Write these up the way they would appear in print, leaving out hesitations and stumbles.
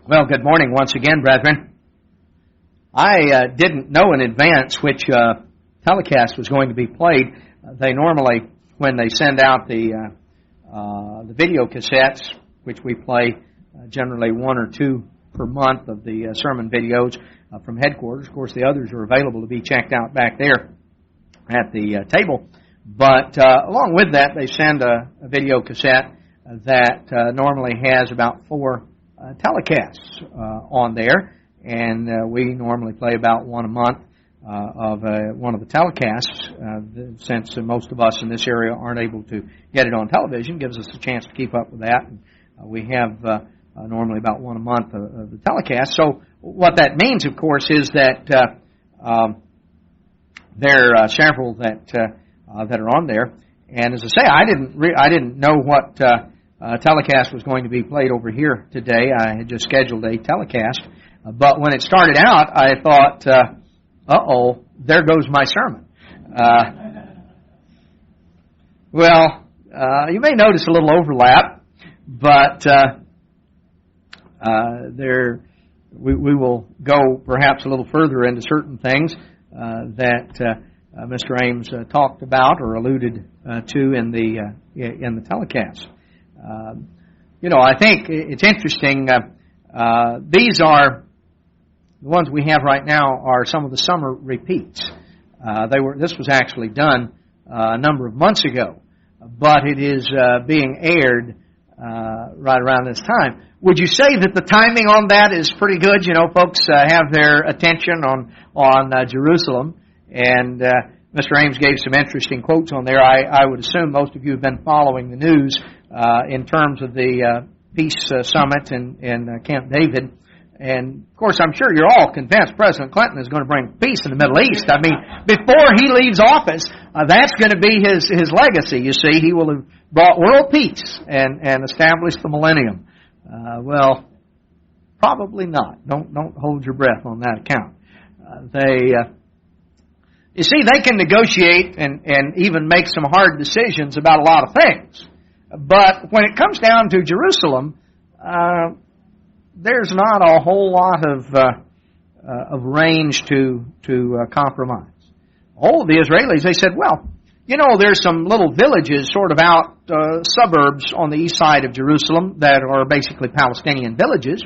Well, good morning once again, brethren. I didn't know in advance which telecast was going to be played. They normally, when they send out the video cassettes, which we play generally one or two per month of the sermon videos from headquarters. Of course, the others are available to be checked out back there at the table. But along with that, they send a video cassette that normally has about 4 telecasts on there, and we normally play about one a month of one of the telecasts. Since most of us in this area aren't able to get it on television, gives us a chance to keep up with that. And, we have normally about one a month of the telecast. So what that means, of course, is that there are several that are on there. And as I say, I didn't know what telecast was going to be played over here today. I had just scheduled a telecast. But when it started out, I thought, there goes my sermon. You may notice a little overlap, but we will go perhaps a little further into certain things that Mr. Ames talked about or alluded to in the telecast. I think it's interesting. These are the ones we have right now are some of the summer repeats. This was actually done a number of months ago, but it is being aired right around this time. Would you say that the timing on that is pretty good? Folks have their attention on Jerusalem, and Mr. Ames gave some interesting quotes on there. I would assume most of you have been following the news in terms of the peace summit in Camp David. And, of course, I'm sure you're all convinced President Clinton is going to bring peace in the Middle East. I mean, before he leaves office, that's going to be his legacy, you see. He will have brought world peace and established the millennium. Probably not. Don't hold your breath on that account. You see, they can negotiate and even make some hard decisions about a lot of things. But when it comes down to Jerusalem, there's not a whole lot of range to compromise. The Israelis, they said, there's some little villages sort of out suburbs on the east side of Jerusalem that are basically Palestinian villages.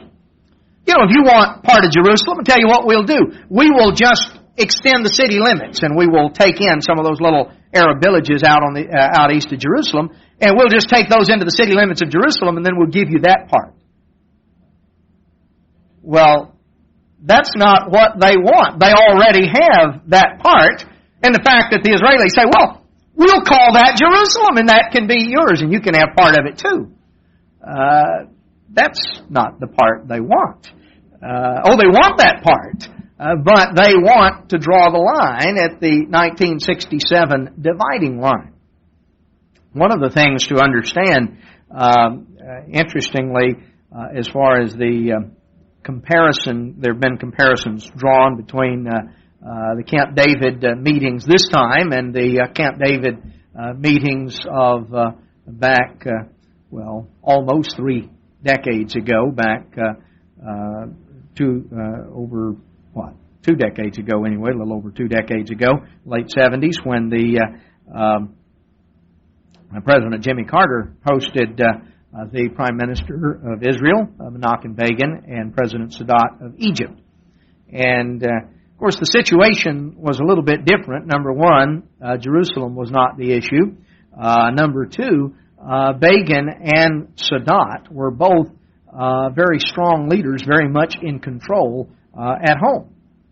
If you want part of Jerusalem, I'll tell you what we'll do. We will just extend the city limits, and we will take in some of those little Arab villages out out east of Jerusalem, and we'll just take those into the city limits of Jerusalem, and then we'll give you that part. Well, that's not what they want. They already have that part, and the fact that the Israelis say, we'll call that Jerusalem, and that can be yours, and you can have part of it too. That's not the part they want. They want that part, but they want to draw the line at the 1967 dividing line. One of the things to understand, interestingly, as far as the comparison, there have been comparisons drawn between the Camp David meetings this time and the Camp David meetings of back, almost 3 decades ago, back 2 decades ago anyway, a little over 2 decades ago, late 70s, when the President Jimmy Carter hosted the Prime Minister of Israel, Menachem Begin, and President Sadat of Egypt. And, of course, the situation was a little bit different. Number one, Jerusalem was not the issue. Number two, Begin and Sadat were both very strong leaders, very much in control at home.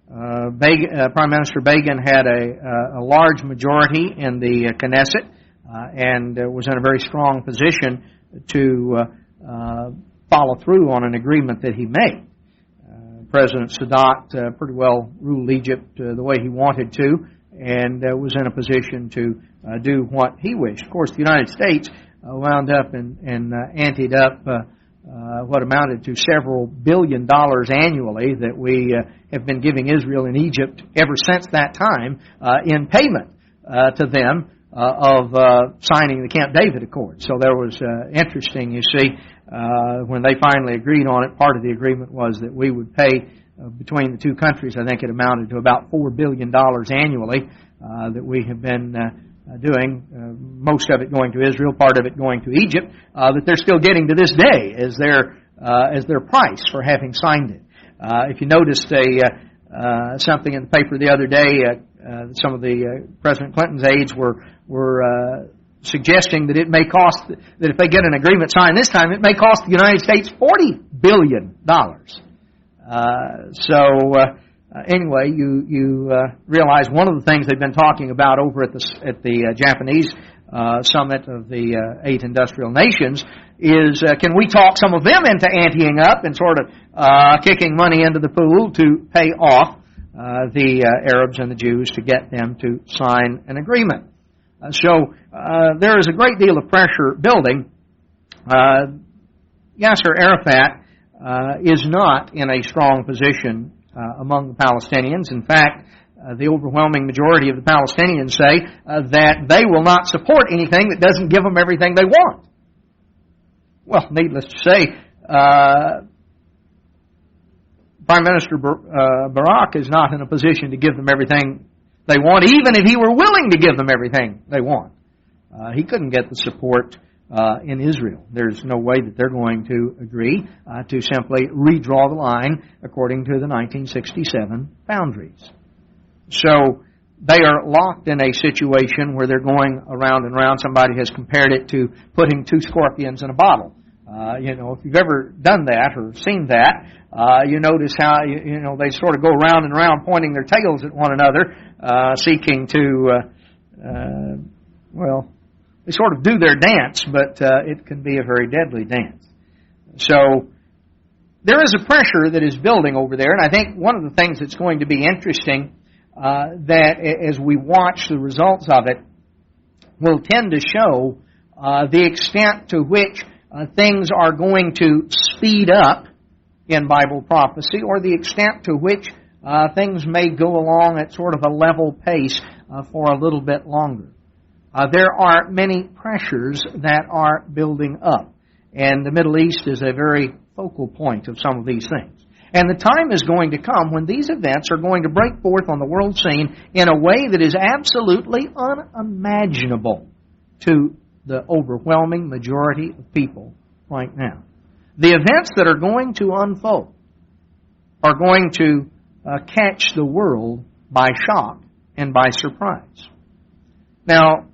Prime Minister Begin had a large majority in the Knesset and was in a very strong position to follow through on an agreement that he made. President Sadat pretty well ruled Egypt the way he wanted to and was in a position to do what he wished. Of course, the United States wound up and anteed up what amounted to several $1 billion annually that we have been giving Israel and Egypt ever since that time in payment to them of signing the Camp David Accord. So there was interesting, you see, when they finally agreed on it, part of the agreement was that we would pay between the two countries, I think it amounted to about $4 billion annually that we have been doing, most of it going to Israel, part of it going to Egypt, that they're still getting to this day as their price for having signed it. If you noticed something in the paper the other day, some of the President Clinton's aides were suggesting that it may cost, that if they get an agreement signed this time, it may cost the United States $40 billion. Anyway, you realize one of the things they've been talking about over at the Japanese summit of the 8 industrial nations is can we talk some of them into anteing up and sort of kicking money into the pool to pay off the Arabs and the Jews to get them to sign an agreement. So there is a great deal of pressure building. Yasser Arafat is not in a strong position among the Palestinians. In fact, the overwhelming majority of the Palestinians say that they will not support anything that doesn't give them everything they want. Well, needless to say, Prime Minister Barak is not in a position to give them everything they want, even if he were willing to give them everything they want. He couldn't get the support in Israel. There's no way that they're going to agree to simply redraw the line according to the 1967 boundaries. So they are locked in a situation where they're going around and around. Somebody has compared it to putting 2 scorpions in a bottle. If you've ever done that or seen that, you notice how, they sort of go around and around pointing their tails at one another, seeking to, they sort of do their dance, but it can be a very deadly dance. So there is a pressure that is building over there, and I think one of the things that's going to be interesting that as we watch the results of it will tend to show the extent to which things are going to speed up in Bible prophecy, or the extent to which things may go along at sort of a level pace for a little bit longer. There are many pressures that are building up, and the Middle East is a very focal point of some of these things. And the time is going to come when these events are going to break forth on the world scene in a way that is absolutely unimaginable to the overwhelming majority of people right now. The events that are going to unfold are going to catch the world by shock and by surprise. Now,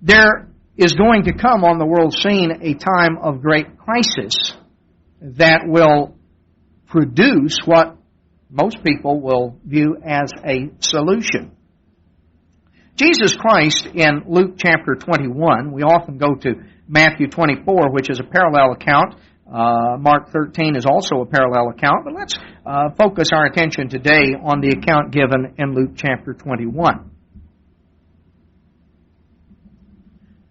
there is going to come on the world scene a time of great crisis that will produce what most people will view as a solution. Jesus Christ in Luke chapter 21, we often go to Matthew 24, which is a parallel account. Mark 13 is also a parallel account, but let's focus our attention today on the account given in Luke chapter 21.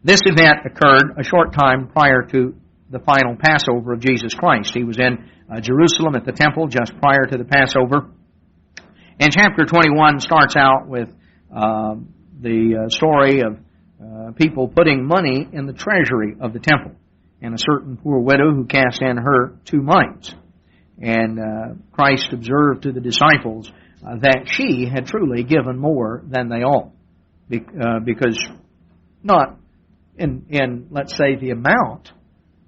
This event occurred a short time prior to the final Passover of Jesus Christ. He was in Jerusalem at the temple just prior to the Passover. And chapter 21 starts out with the story of people putting money in the treasury of the temple, and a certain poor widow who cast in her 2 mites. And Christ observed to the disciples that she had truly given more than they all, because not in let's say the amount,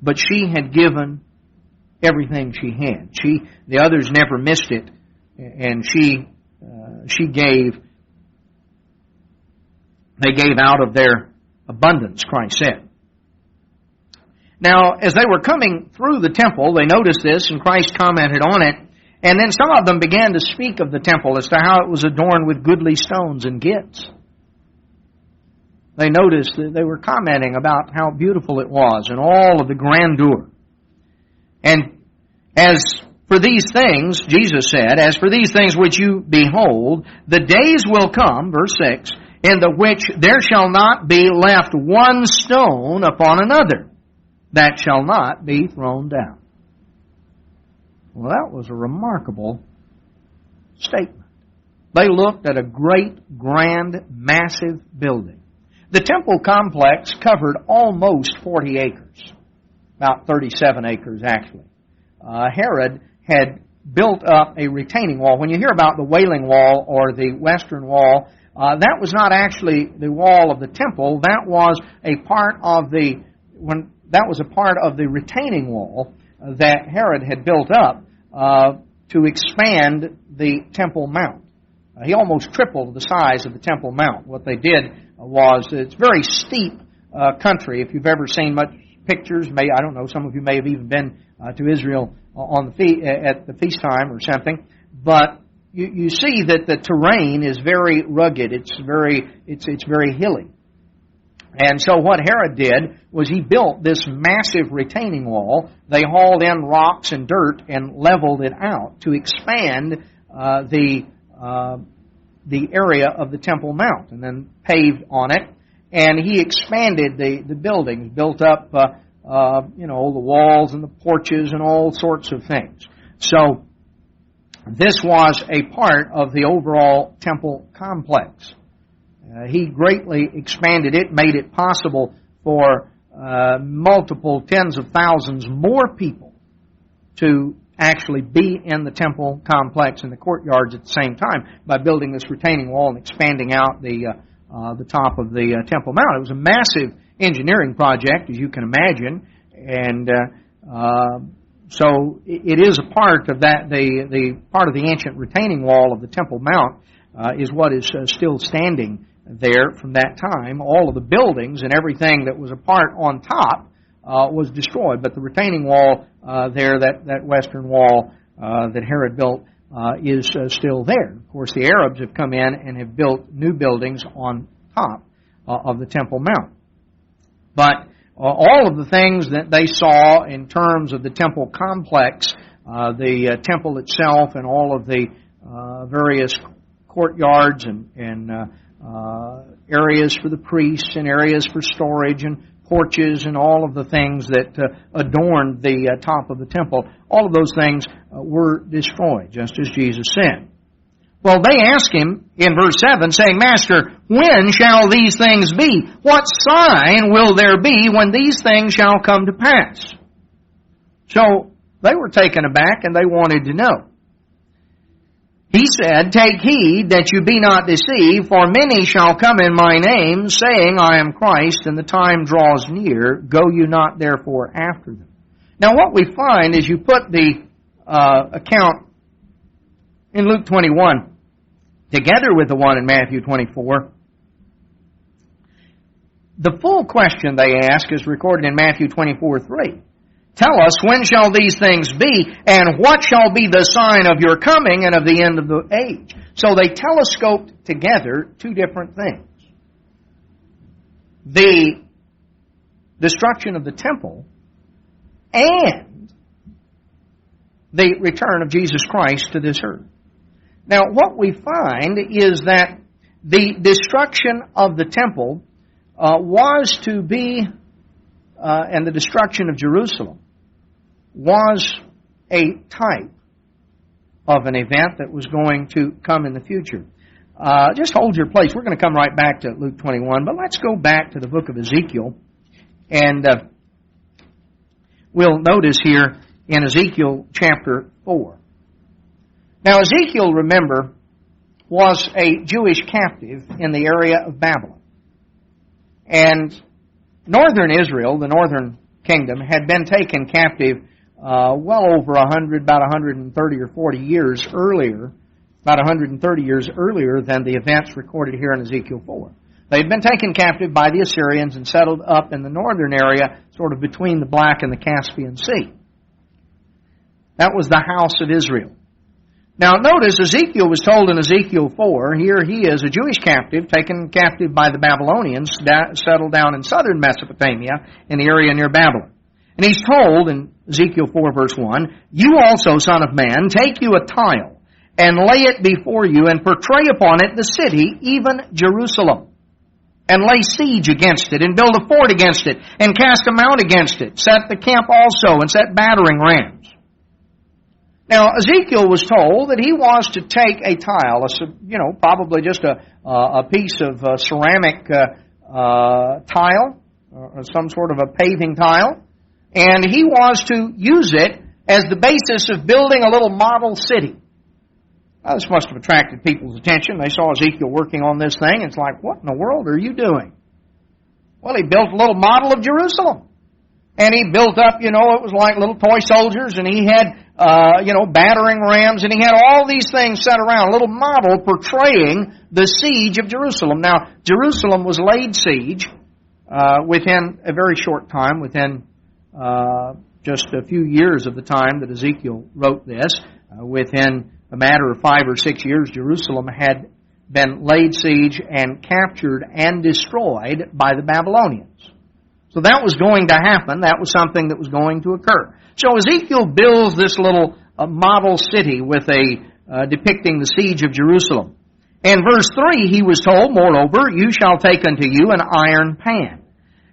but she had given everything she had. The others never missed it, and she gave. They gave out of their abundance, Christ said. Now, as they were coming through the temple, they noticed this, and Christ commented on it. And then some of them began to speak of the temple as to how it was adorned with goodly stones and gifts. They noticed that they were commenting about how beautiful it was and all of the grandeur. And as for these things, Jesus said, as for these things which you behold, the days will come, verse 6, in the which there shall not be left one stone upon another that shall not be thrown down. Well, that was a remarkable statement. They looked at a great, grand, massive building. The temple complex covered almost 40 acres. about 37 acres actually. Herod had built up a retaining wall. When you hear about the Wailing Wall or the Western Wall, that was not actually the wall of the temple. That was a part of the retaining wall that Herod had built up to expand the Temple Mount. He almost tripled the size of the Temple Mount. What they did was, it's very steep country. If you've ever seen much pictures, I don't know, some of you may have even been to Israel on the at the feast time or something, but you see that the terrain is very rugged. It's very hilly. And so what Herod did was he built this massive retaining wall. They hauled in rocks and dirt and leveled it out to expand the area of the Temple Mount, and then paved on it. And he expanded the buildings, built up the walls and the porches and all sorts of things. So this was a part of the overall temple complex. He greatly expanded it, made it possible for multiple tens of thousands more people to actually be in the temple complex and the courtyards at the same time by building this retaining wall and expanding out the top of the Temple Mount. It was a massive engineering project, as you can imagine, and so it is a part of that. The part of the ancient retaining wall of the Temple Mount is what is still standing there from that time. All of the buildings and everything that was a part on top was destroyed, but the retaining wall there, that western wall that Herod built, is still there. Of course, the Arabs have come in and have built new buildings on top of the Temple Mount. But all of the things that they saw in terms of the temple complex, the temple itself and all of the various courtyards and areas for the priests and areas for storage and porches and all of the things that adorned the top of the temple, all of those things were destroyed, just as Jesus said. Well, they ask him in verse 7, saying, Master, when shall these things be? What sign will there be when these things shall come to pass? So they were taken aback and they wanted to know. He said, Take heed that you be not deceived, for many shall come in my name, saying, I am Christ, and the time draws near. Go you not therefore after them. Now what we find is you put the account in Luke 21 together with the one in Matthew 24. The full question they ask is recorded in Matthew 24:3. Tell us, when shall these things be, and what shall be the sign of your coming and of the end of the age? So they telescoped together two different things. The destruction of the temple and the return of Jesus Christ to this earth. Now, what we find is that the destruction of the temple was to be, and the destruction of Jerusalem was a type of an event that was going to come in the future. Just hold your place. We're going to come right back to Luke 21, but let's go back to the book of Ezekiel. And we'll notice here in Ezekiel chapter 4. Now, Ezekiel, remember, was a Jewish captive in the area of Babylon. And northern Israel, the northern kingdom, had been taken captive well over 100, about 130 or 40 years earlier, about 130 years earlier than the events recorded here in Ezekiel 4. They had been taken captive by the Assyrians and settled up in the northern area, sort of between the Black and the Caspian Sea. That was the house of Israel. Now notice Ezekiel was told in Ezekiel 4, here he is a Jewish captive, taken captive by the Babylonians, settled down in southern Mesopotamia in the area near Babylon. And he's told in Ezekiel 4 verse 1, You also, son of man, take you a tile, and lay it before you, and portray upon it the city, even Jerusalem. And lay siege against it, and build a fort against it, and cast a mount against it. Set the camp also, and set battering rams. Now, Ezekiel was told that he was to take a tile, probably just a piece of ceramic tile, or some sort of a paving tile, And he was to use it as the basis of building a little model city. Now, this must have attracted people's attention. They saw Ezekiel working on this thing. It's like, what in the world are you doing? Well, he built a little model of Jerusalem. And he built up, it was like little toy soldiers, and he had, battering rams, and he had all these things set around, a little model portraying the siege of Jerusalem. Now, Jerusalem was laid siege within a very short time, within just a few years of the time that Ezekiel wrote this. Within a matter of 5 or 6 years, Jerusalem had been laid siege and captured and destroyed by the Babylonians. So that was going to happen. That was something that was going to occur. So Ezekiel builds this little model city with depicting the siege of Jerusalem. In verse 3, he was told, "Moreover, you shall take unto you an iron pan,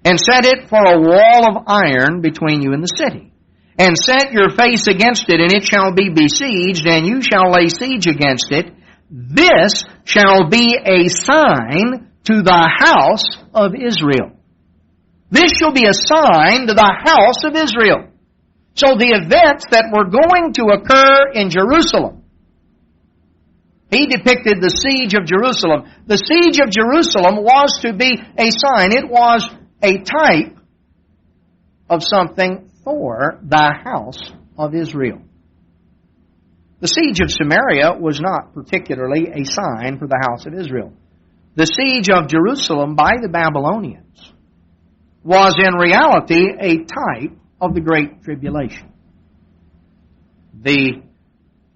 and set it for a wall of iron between you and the city. And set your face against it, and it shall be besieged, and you shall lay siege against it. This shall be a sign to the house of Israel." This shall be a sign to the house of Israel. So the events that were going to occur in Jerusalem, he depicted the siege of Jerusalem. The siege of Jerusalem was to be a sign. It was a type of something for the house of Israel. The siege of Samaria was not particularly a sign for the house of Israel. The siege of Jerusalem by the Babylonians was in reality a type of the Great Tribulation. The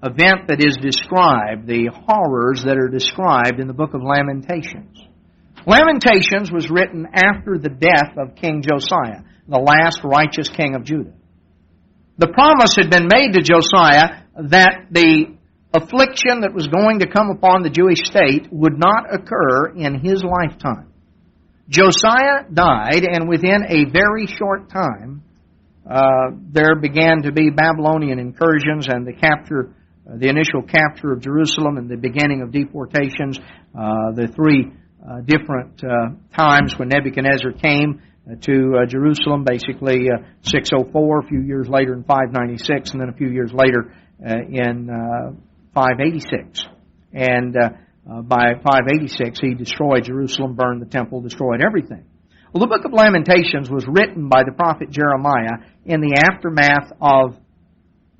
event that is described, the horrors that are described in the book of Lamentations. Lamentations was written after the death of King Josiah, the last righteous king of Judah. The promise had been made to Josiah that the affliction that was going to come upon the Jewish state would not occur in his lifetime. Josiah died, and within a very short time, there began to be Babylonian incursions and the initial capture of Jerusalem and the beginning of deportations. The three different times when Nebuchadnezzar came to Jerusalem, basically 604, a few years later in 596, and then a few years later in 586. And by 586, he destroyed Jerusalem, burned the temple, destroyed everything. Well, the book of Lamentations was written by the prophet Jeremiah in the aftermath of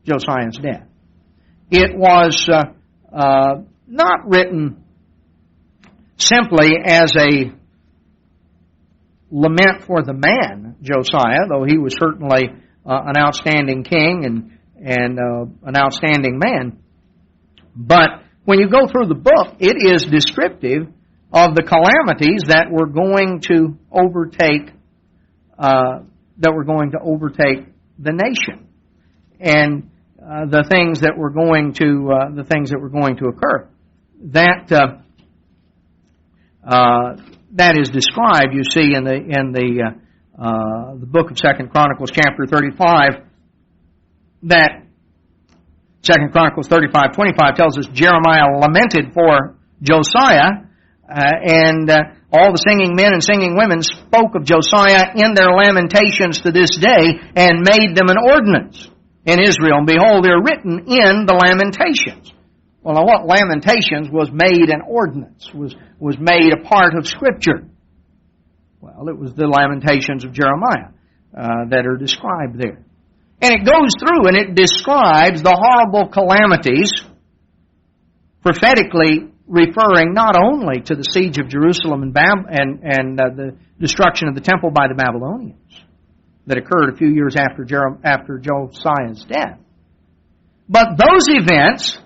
Josiah's death. It was not written simply as a lament for the man, Josiah, though he was certainly an outstanding king and an outstanding man. But when you go through the book, it is descriptive of the calamities that were going to overtake the nation, and the things that were going to occur. That is described, you see, in the book of 2 Chronicles, chapter 35. That 2 Chronicles 35:25 tells us Jeremiah lamented for Josiah, and all the singing men and singing women spoke of Josiah in their lamentations to this day, and made them an ordinance in Israel. And behold, they're written in the Lamentations. Well, now what Lamentations was made an ordinance, was made a part of Scripture? Well, it was the Lamentations of Jeremiah that are described there. And it goes through and it describes the horrible calamities, prophetically referring not only to the siege of Jerusalem and the destruction of the temple by the Babylonians that occurred a few years after Josiah's death, but those events,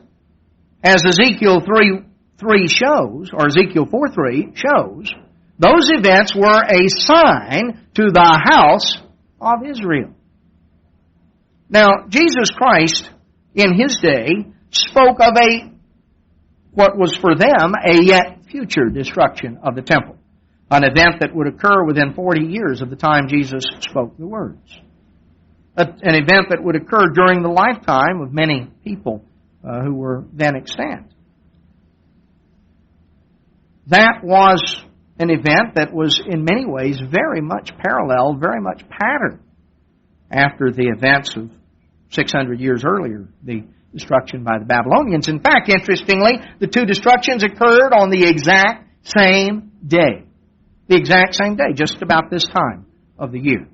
as Ezekiel 3:3 shows, or Ezekiel 4:3 shows, those events were a sign to the house of Israel. Now, Jesus Christ, in His day, spoke of what was for them a yet future destruction of the temple, an event that would occur within 40 years of the time Jesus spoke the words, an event that would occur during the lifetime of many people who were then extant. That was an event that was in many ways very much paralleled, very much patterned after the events of 600 years earlier, the destruction by the Babylonians. In fact, interestingly, the two destructions occurred on the exact same day. The exact same day, just about this time of the year.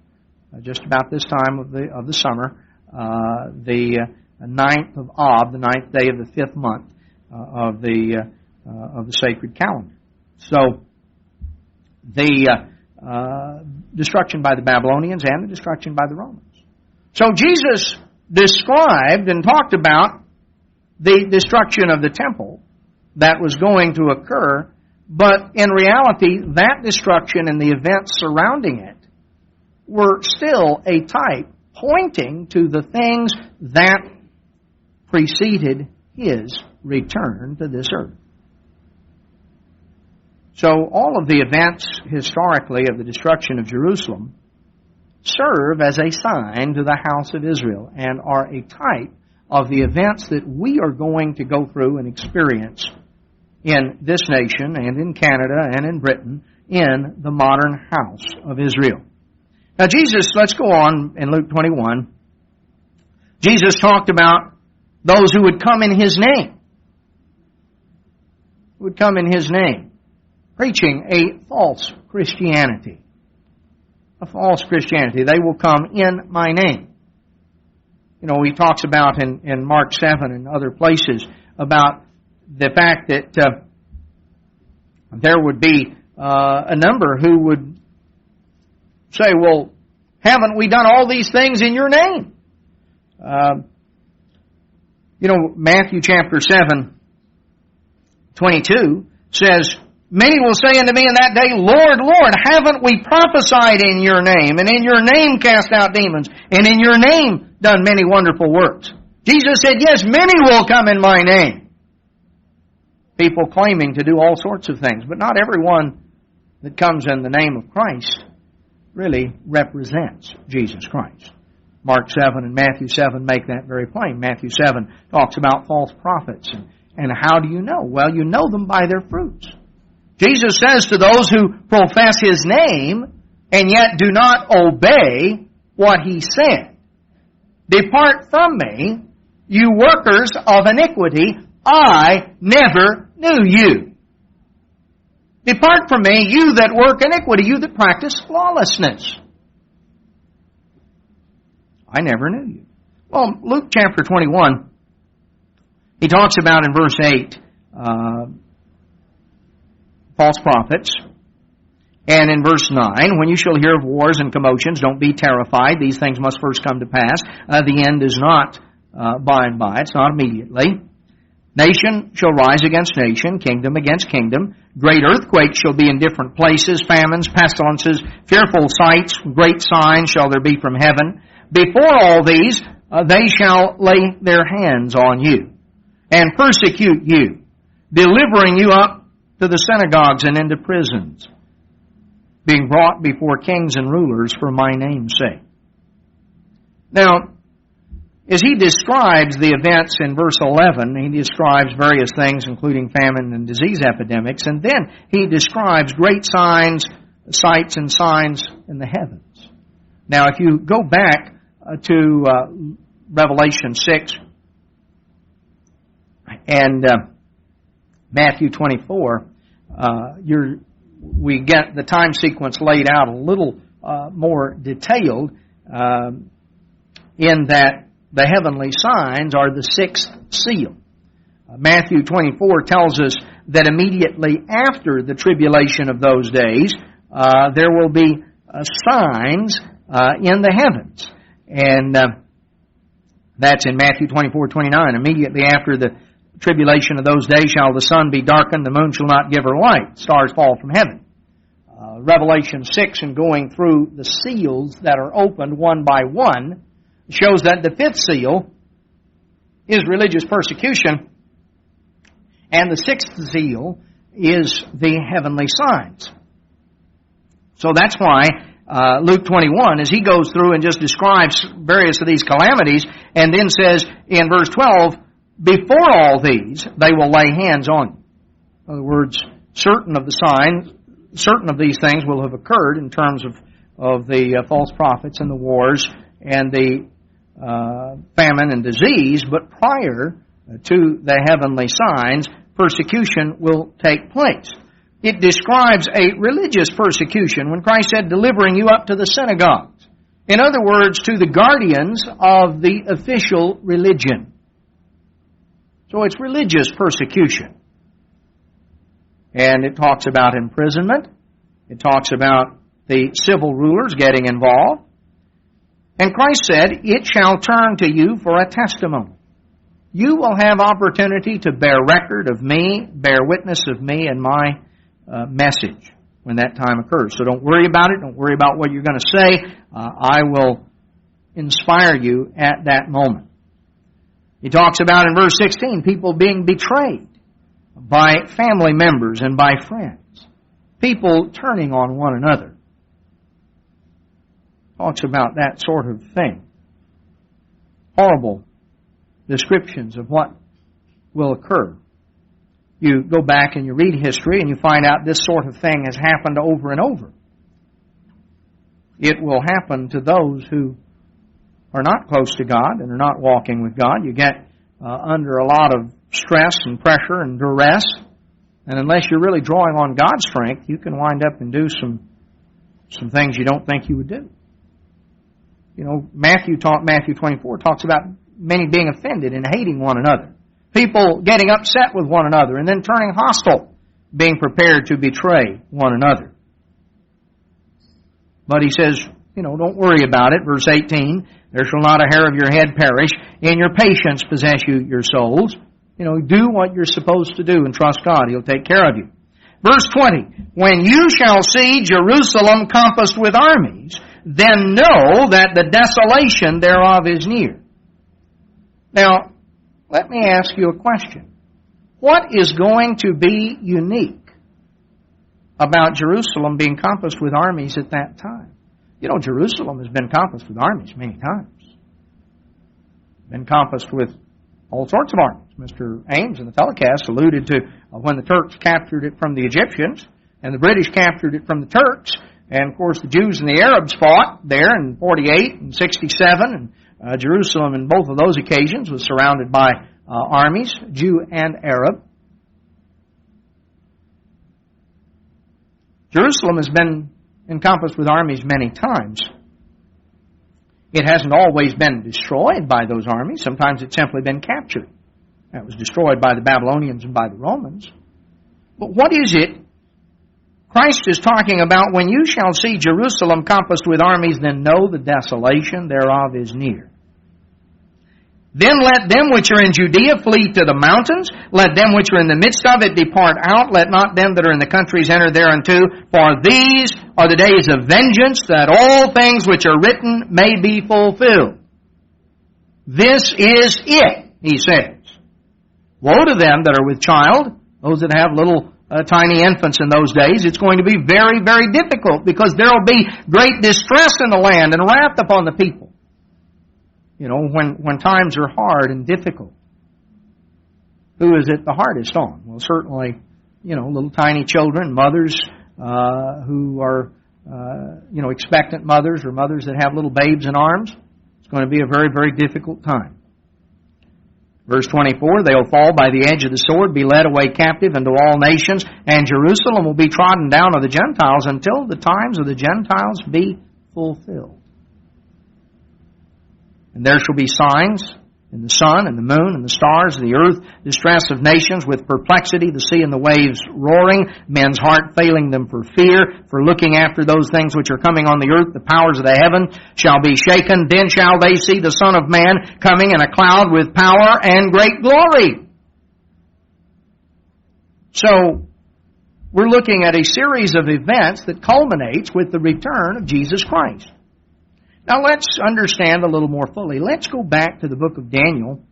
Just about this time of the summer, the 9th of Ab, the 9th day of the 5th month of the sacred calendar. So, the destruction by the Babylonians and the destruction by the Romans. So Jesus described and talked about the destruction of the temple that was going to occur, but in reality, that destruction and the events surrounding it were still a type pointing to the things that preceded His return to this earth. So all of the events historically of the destruction of Jerusalem serve as a sign to the house of Israel and are a type of the events that we are going to go through and experience in this nation and in Canada and in Britain in the modern house of Israel. Now Jesus, let's go on in Luke 21. Jesus talked about those who would come in His name. Who would come in His name, preaching a false Christianity. A false Christianity. They will come in my name. You know, He talks about in Mark 7 and other places about the fact that there would be a number who would say, well, haven't we done all these things in your name? Matthew chapter 7, 22 says, many will say unto me in that day, Lord, Lord, haven't we prophesied in your name, and in your name cast out demons, and in your name done many wonderful works? Jesus said, yes, many will come in my name. People claiming to do all sorts of things, but not everyone that comes in the name of Christ really represents Jesus Christ. Mark 7 and Matthew 7 make that very plain. Matthew 7 talks about false prophets. And how do you know? Well, you know them by their fruits. Jesus says to those who profess His name and yet do not obey what He said, depart from me, you workers of iniquity, I never knew you. Depart from me, you that work iniquity, you that practice lawlessness. I never knew you. Well, Luke chapter 21, he talks about in verse 8, false prophets. And in verse 9, when you shall hear of wars and commotions, don't be terrified. These things must first come to pass. The end is not by and by. It's not immediately. Nation shall rise against nation, kingdom against kingdom. Great earthquakes shall be in different places, famines, pestilences, fearful sights, great signs shall there be from heaven. Before all these, they shall lay their hands on you and persecute you, delivering you up to the synagogues and into prisons, being brought before kings and rulers for my name's sake. Now, as he describes the events in verse 11, he describes various things, including famine and disease epidemics, and then he describes great signs, sights and signs in the heavens. Now, if you go back to Revelation 6 and Matthew 24, we get the time sequence laid out a little more detailed in that the heavenly signs are the sixth seal. Matthew 24 tells us that immediately after the tribulation of those days, there will be signs in the heavens. And that's in Matthew 24:29. Immediately after the tribulation of those days shall the sun be darkened, the moon shall not give her light, stars fall from heaven. Revelation 6, and going through the seals that are opened one by one, shows that the fifth seal is religious persecution, and the sixth seal is the heavenly signs. So that's why Luke 21, as he goes through and just describes various of these calamities, and then says in verse 12, before all these, they will lay hands on you. In other words, certain of these things will have occurred in terms of the false prophets and the wars and the famine and disease, but prior to the heavenly signs, persecution will take place. It describes a religious persecution when Christ said, delivering you up to the synagogues. In other words, to the guardians of the official religion. So it's religious persecution. And it talks about imprisonment. It talks about the civil rulers getting involved. And Christ said, it shall turn to you for a testimony. You will have opportunity to bear record of me, bear witness of me and my message when that time occurs. So don't worry about it. Don't worry about what you're going to say. I will inspire you at that moment. He talks about in verse 16, people being betrayed by family members and by friends. People turning on one another. Talks about that sort of thing. Horrible descriptions of what will occur. You go back and you read history and you find out this sort of thing has happened over and over. It will happen to those who are not close to God and are not walking with God. You get under a lot of stress and pressure and duress, and unless you're really drawing on God's strength, you can wind up and do some things you don't think you would do. You know, Matthew 24 talks about many being offended and hating one another. People getting upset with one another and then turning hostile, being prepared to betray one another. But he says, don't worry about it. Verse 18, there shall not a hair of your head perish. In your patience possess you your souls. Do what you're supposed to do and trust God. He'll take care of you. Verse 20, when you shall see Jerusalem compassed with armies, then know that the desolation thereof is near. Now, let me ask you a question. What is going to be unique about Jerusalem being compassed with armies at that time? Jerusalem has been compassed with armies many times. Been compassed with all sorts of armies. Mr. Ames in the telecast alluded to when the Turks captured it from the Egyptians and the British captured it from the Turks. And, of course, the Jews and the Arabs fought there in 48 and 67. And Jerusalem, in both of those occasions, was surrounded by armies, Jew and Arab. Jerusalem has been encompassed with armies many times. It hasn't always been destroyed by those armies. Sometimes it's simply been captured. That was destroyed by the Babylonians and by the Romans. But what is it Christ is talking about? When you shall see Jerusalem compassed with armies, then know the desolation thereof is near. Then let them which are in Judea flee to the mountains. Let them which are in the midst of it depart out. Let not them that are in the countries enter thereunto. For these are the days of vengeance, that all things which are written may be fulfilled. This is it, he says. Woe to them that are with child, those that have little tiny infants in those days. It's going to be very, very difficult because there will be great distress in the land and wrath upon the people. When times are hard and difficult. Who is it the hardest on? Well, certainly, little tiny children, mothers who are, expectant mothers or mothers that have little babes in arms. It's going to be a very, very difficult time. Verse 24, they will fall by the edge of the sword, be led away captive into all nations, and Jerusalem will be trodden down of the Gentiles until the times of the Gentiles be fulfilled. And there shall be signs in the sun and the moon and the stars, the earth, distress of nations with perplexity, the sea and the waves roaring, men's heart failing them for fear, for looking after those things which are coming on the earth. The powers of the heaven shall be shaken. Then shall they see the Son of Man coming in a cloud with power and great glory. So, we're looking at a series of events that culminates with the return of Jesus Christ. Now let's understand a little more fully. Let's go back to the book of Daniel.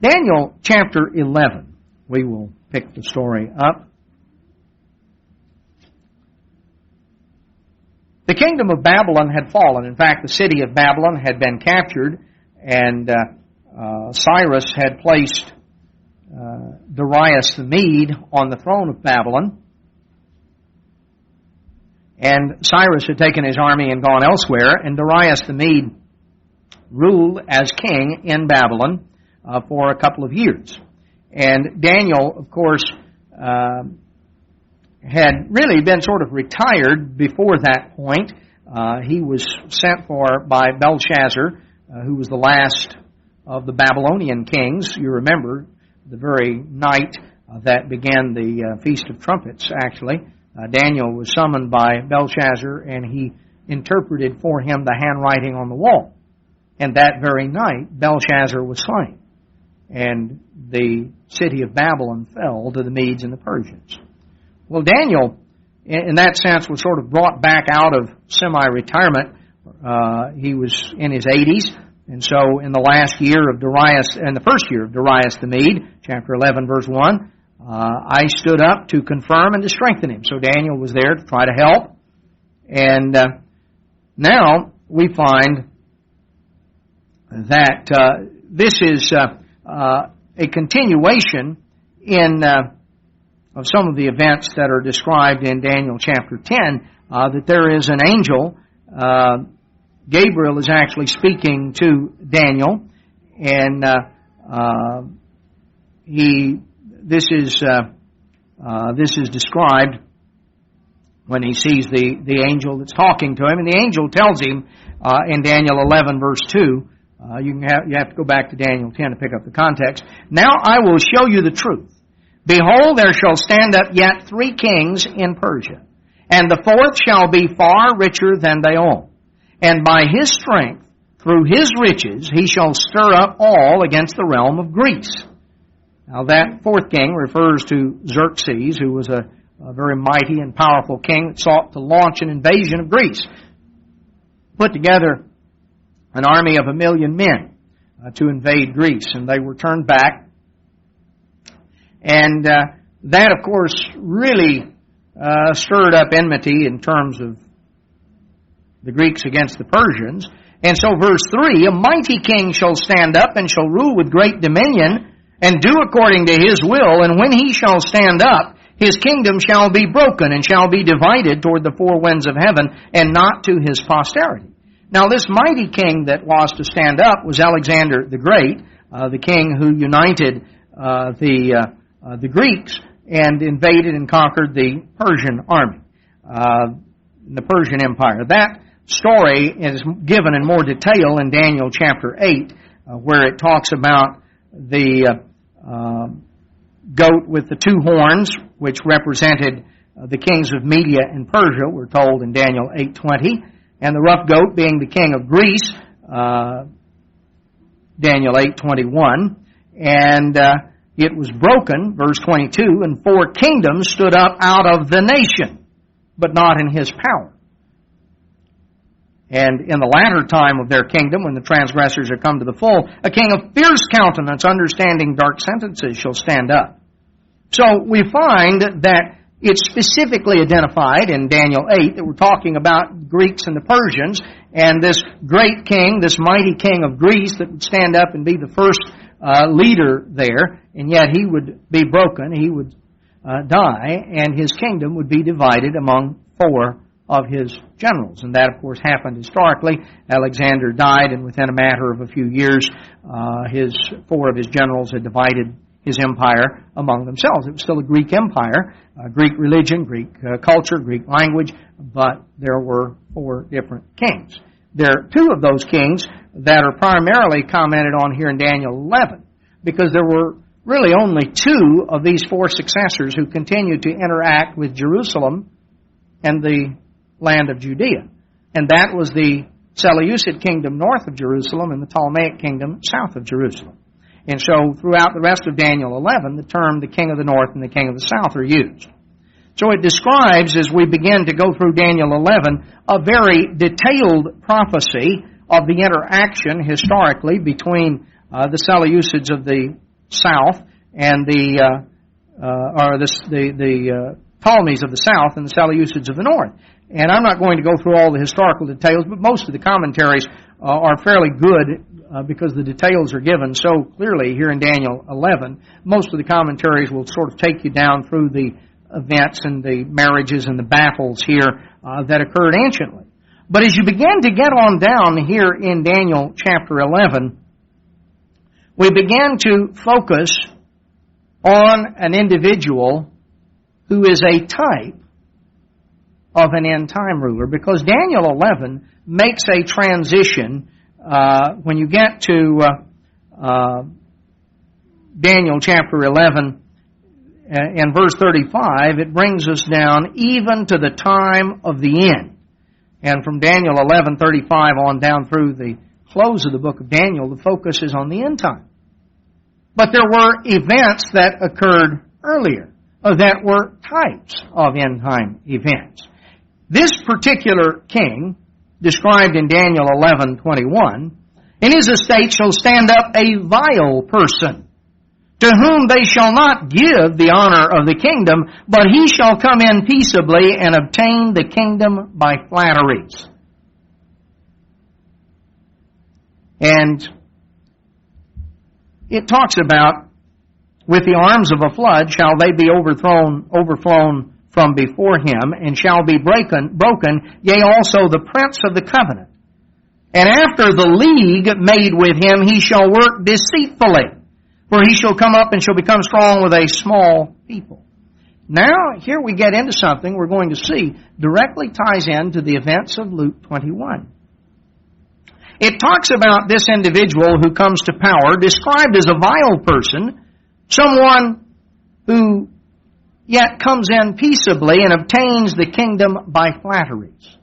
Daniel chapter 11. We will pick the story up. The kingdom of Babylon had fallen. In fact, the city of Babylon had been captured, and Cyrus had placed Darius the Mede on the throne of Babylon. And Cyrus had taken his army and gone elsewhere, and Darius the Mede ruled as king in Babylon for a couple of years. And Daniel, of course, had really been sort of retired before that point. He was sent for by Belshazzar, who was the last of the Babylonian kings. You remember the very night that began the Feast of Trumpets, actually. Daniel was summoned by Belshazzar, and he interpreted for him the handwriting on the wall. And that very night, Belshazzar was slain, and the city of Babylon fell to the Medes and the Persians. Well, Daniel, in that sense, was sort of brought back out of semi-retirement. He was in his 80s, and so in the last year of Darius, in the first year of Darius the Mede, chapter 11, verse 1, I stood up to confirm and to strengthen him. So Daniel was there to try to help. And now we find that this is a continuation of some of the events that are described in Daniel chapter 10, that there is an angel. Gabriel is actually speaking to Daniel, and this is described when he sees the angel that's talking to him, and the angel tells him in Daniel 11 verse 2. You have to go back to Daniel 10 to pick up the context. Now I will show you the truth. Behold, there shall stand up yet 3 kings in Persia, and the 4th shall be far richer than they all. And by his strength, through his riches, he shall stir up all against the realm of Greece. Now that 4th king refers to Xerxes, who was a very mighty and powerful king that sought to launch an invasion of Greece. Put together an army of 1,000,000 men to invade Greece, and they were turned back. And that, of course, really stirred up enmity in terms of the Greeks against the Persians. And so verse 3, a mighty king shall stand up and shall rule with great dominion and do according to his will. And when he shall stand up, his kingdom shall be broken and shall be divided toward the 4 winds of heaven and not to his posterity. Now this mighty king that was to stand up was Alexander the Great, the king who united the Greeks and invaded and conquered the Persian army, the Persian Empire. That story is given in more detail in Daniel chapter 8, where it talks about the goat with the 2 horns, which represented the kings of Media and Persia, we're told in Daniel 8:20, and the rough goat being the king of Greece, Daniel 8:21, and it was broken, verse 22, and 4 kingdoms stood up out of the nation, but not in his power. And in the latter time of their kingdom, when the transgressors are come to the full, a king of fierce countenance, understanding dark sentences, shall stand up. So we find that it's specifically identified in Daniel 8 that we're talking about Greeks and the Persians, and this great king, this mighty king of Greece that would stand up and be the first leader there, and yet he would be broken, he would die, and his kingdom would be divided among 4 of his generals. And that, of course, happened historically. Alexander died, and within a matter of a few years, 4 of his generals had divided his empire among themselves. It was still a Greek empire, Greek religion, Greek culture, Greek language, but there were 4 different kings. There are 2 of those kings that are primarily commented on here in Daniel 11, because there were really only 2 of these 4 successors who continued to interact with Jerusalem and the land of Judea. And that was the Seleucid kingdom north of Jerusalem and the Ptolemaic kingdom south of Jerusalem. And so throughout the rest of Daniel 11, the term the king of the north and the king of the south are used. So it describes, as we begin to go through Daniel 11, a very detailed prophecy of the interaction historically between the Seleucids of the south and the Ptolemies of the south and the Seleucids of the north. And I'm not going to go through all the historical details, but most of the commentaries are fairly good because the details are given so clearly here in Daniel 11. Most of the commentaries will sort of take you down through the events and the marriages and the battles here that occurred anciently. But as you begin to get on down here in Daniel chapter 11, we begin to focus on an individual who is a type of an end-time ruler, because Daniel 11 makes a transition when you get to Daniel chapter 11 and verse 35, it brings us down even to the time of the end. And from Daniel 11:35 on down through the close of the book of Daniel, the focus is on the end time. But there were events that occurred earlier that were types of end time events. This particular king, described in Daniel 11:21, in his estate shall stand up a vile person, to whom they shall not give the honor of the kingdom, but he shall come in peaceably and obtain the kingdom by flatteries. And it talks about, with the arms of a flood shall they be overflown from before him, and shall be broken, yea, also the prince of the covenant. And after the league made with him, he shall work deceitfully, for he shall come up and shall become strong with a small people. Now, here we get into something we're going to see directly ties into the events of Luke 21. It talks about this individual who comes to power, described as a vile person, someone who yet comes in peaceably and obtains the kingdom by flatteries.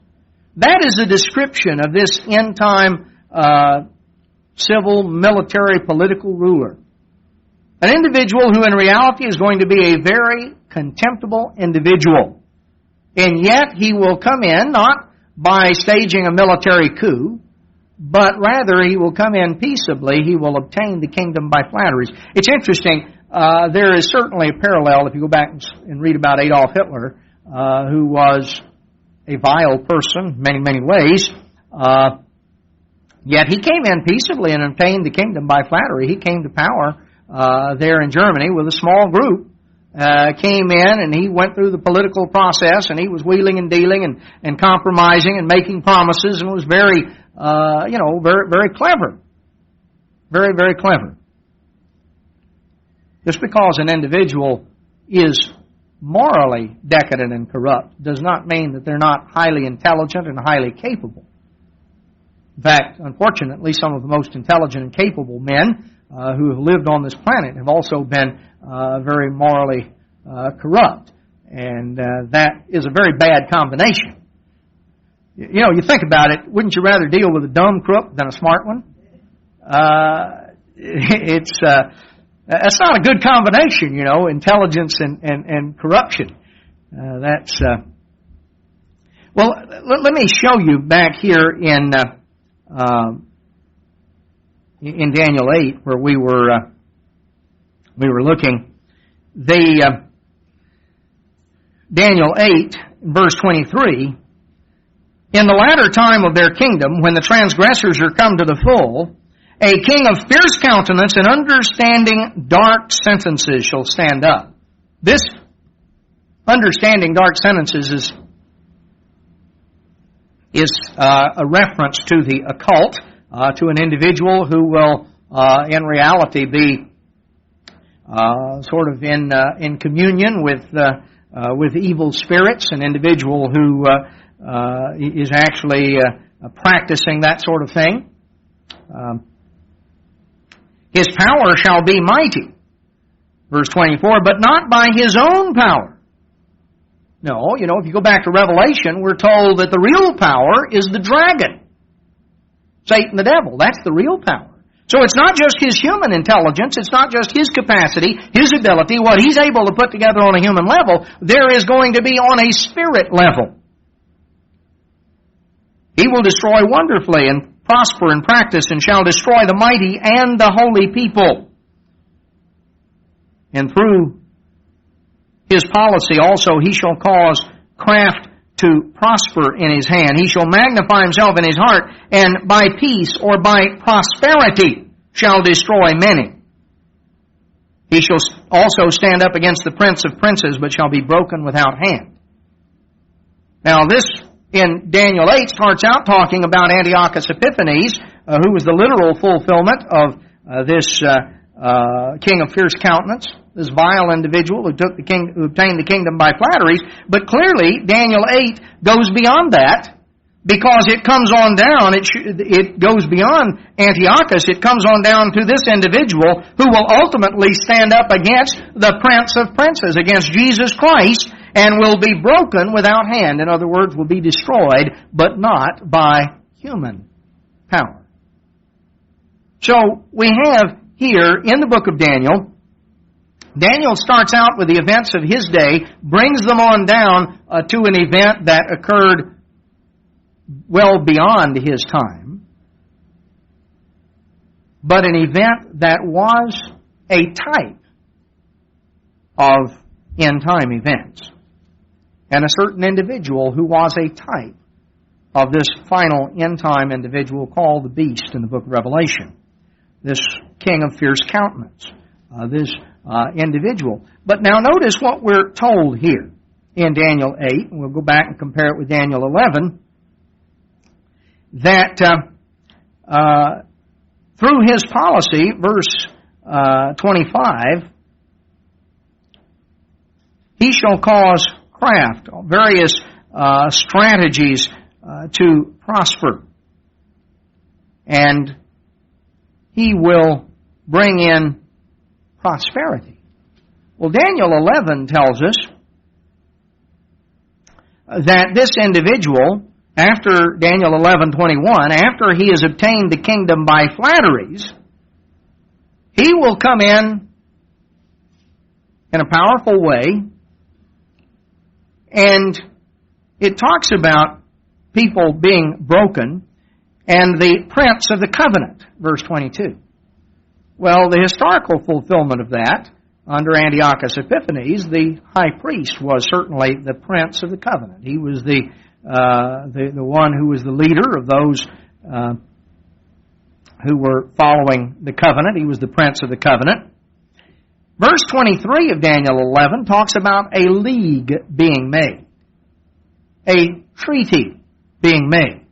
That is a description of this end-time civil, military, political ruler. An individual who in reality is going to be a very contemptible individual. And yet he will come in not by staging a military coup, but rather he will come in peaceably. He will obtain the kingdom by flatteries. It's interesting. There is certainly a parallel if you go back and read about Adolf Hitler, who was a vile person in many, many ways. Yet he came in peaceably and obtained the kingdom by flattery. He came to power there in Germany with a small group. Came in and he went through the political process, and he was wheeling and dealing and compromising and making promises, and was very, very clever. Very, very clever. Just because an individual is morally decadent and corrupt does not mean that they're not highly intelligent and highly capable. In fact, unfortunately, some of the most intelligent and capable men who have lived on this planet have also been very morally corrupt. And that is a very bad combination. You know, you think about it, wouldn't you rather deal with a dumb crook than a smart one? That's not a good combination, you know, intelligence and corruption. Well, let me show you back here in Daniel 8, where we were looking. Daniel 8, verse 23. In the latter time of their kingdom, when the transgressors are come to the full, a king of fierce countenance and understanding dark sentences shall stand up. This understanding dark sentences is a reference to the occult, to an individual who will, in reality, be sort of in communion with evil spirits, an individual who is actually practicing that sort of thing. His power shall be mighty, verse 24, but not by his own power. No, you know, if you go back to Revelation, we're told that the real power is the dragon, Satan the devil. That's the real power. So it's not just his human intelligence, it's not just his capacity, his ability, what he's able to put together on a human level. There is going to be on a spirit level. He will destroy wonderfully and prosper in practice, and shall destroy the mighty and the holy people. And through his policy also, he shall cause craft to prosper in his hand. He shall magnify himself in his heart, and by peace or by prosperity shall destroy many. He shall also stand up against the prince of princes, but shall be broken without hand. Now this, in Daniel 8, starts out talking about Antiochus Epiphanes, who was the literal fulfillment of this king of fierce countenance, this vile individual who obtained the kingdom by flatteries. But clearly, Daniel 8 goes beyond that, because it comes on down, it goes beyond Antiochus, it comes on down to this individual who will ultimately stand up against the Prince of Princes, against Jesus Christ, and will be broken without hand. In other words, will be destroyed, but not by human power. So, we have here in the book of Daniel, Daniel starts out with the events of his day, brings them on down to an event that occurred well beyond his time, but an event that was a type of end-time events, and a certain individual who was a type of this final end-time individual called the beast in the book of Revelation, this king of fierce countenance, this individual. But now notice what we're told here in Daniel 8, and we'll go back and compare it with Daniel 11, that through his policy, verse 25, he shall cause craft, various strategies to prosper, and he will bring in prosperity. Well, Daniel 11 tells us that this individual, after Daniel 11:21, after he has obtained the kingdom by flatteries, he will come in a powerful way, and it talks about people being broken and the prince of the covenant, verse 22. Well, the historical fulfillment of that, under Antiochus Epiphanes, the high priest was certainly the prince of the covenant. He was the one who was the leader of those who were following the covenant. He was the prince of the covenant. Verse 23 of Daniel 11 talks about a league being made, a treaty being made.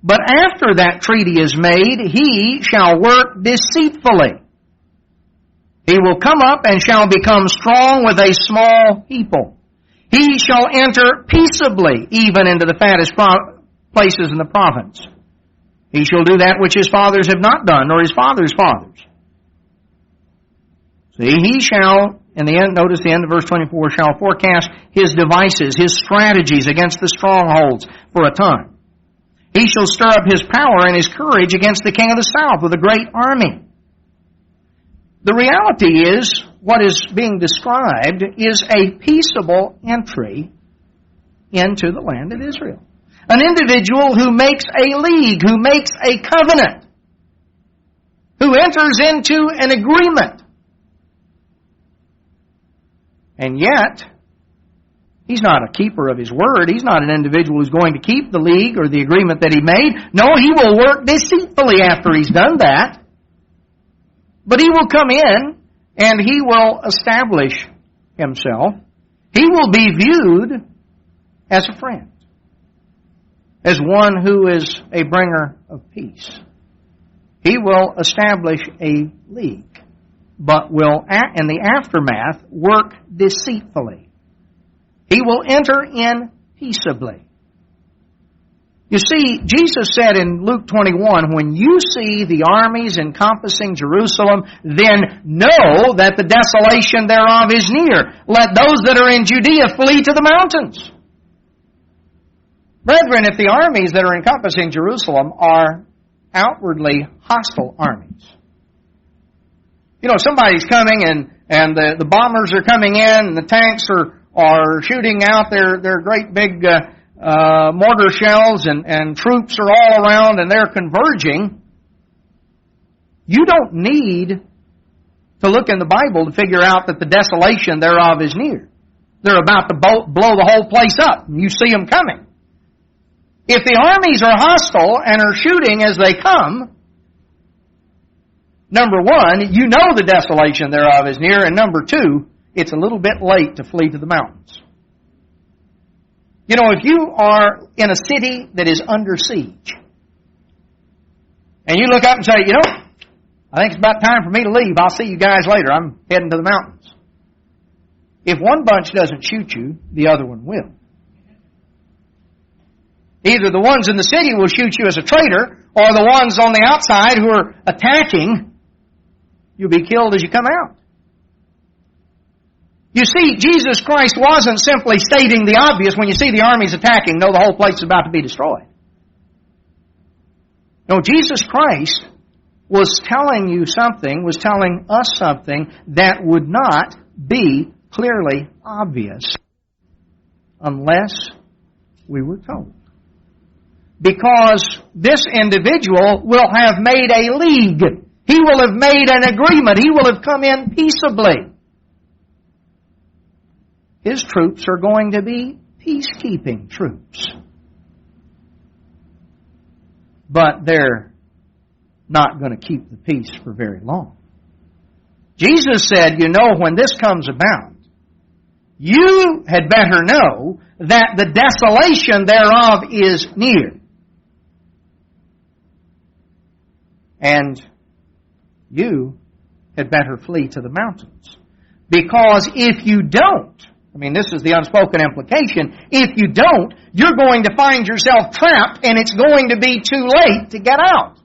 But after that treaty is made, he shall work deceitfully. He will come up and shall become strong with a small people. He shall enter peaceably even into the fattest places in the province. He shall do that which his fathers have not done, nor his fathers' fathers. See, he shall, in the end, notice the end of verse 24, shall forecast his devices, his strategies against the strongholds for a time. He shall stir up his power and his courage against the king of the south with a great army. The reality is, what is being described is a peaceable entry into the land of Israel. An individual who makes a league, who makes a covenant, who enters into an agreement. And yet, he's not a keeper of his word. He's not an individual who's going to keep the league or the agreement that he made. No, he will work deceitfully after he's done that. But he will come in and he will establish himself. He will be viewed as a friend, as one who is a bringer of peace. He will establish a league, but will, in the aftermath, work deceitfully. He will enter in peaceably. You see, Jesus said in Luke 21, when you see the armies encompassing Jerusalem, then know that the desolation thereof is near. Let those that are in Judea flee to the mountains. Brethren, if the armies that are encompassing Jerusalem are outwardly hostile armies, you know, somebody's coming and the bombers are coming in and the tanks are shooting out their great big mortar shells and troops are all around and they're converging. You don't need to look in the Bible to figure out that the desolation thereof is near. They're about to blow the whole place up, and you see them coming. If the armies are hostile and are shooting as they come, number one, you know the desolation thereof is near, and number two, it's a little bit late to flee to the mountains. You know, if you are in a city that is under siege, and you look up and say, you know, I think it's about time for me to leave. I'll see you guys later. I'm heading to the mountains. If one bunch doesn't shoot you, the other one will. Either the ones in the city will shoot you as a traitor, or the ones on the outside who are attacking, you'll be killed as you come out. You see, Jesus Christ wasn't simply stating the obvious. When you see the armies attacking, know the whole place is about to be destroyed. No, Jesus Christ was telling you something, was telling us something that would not be clearly obvious unless we were told. Because this individual will have made a league. He will have made an agreement. He will have come in peaceably. His troops are going to be peacekeeping troops. But they're not going to keep the peace for very long. Jesus said, you know, when this comes about, you had better know that the desolation thereof is near. And you had better flee to the mountains. Because if you don't, I mean, this is the unspoken implication, if you don't, you're going to find yourself trapped and it's going to be too late to get out.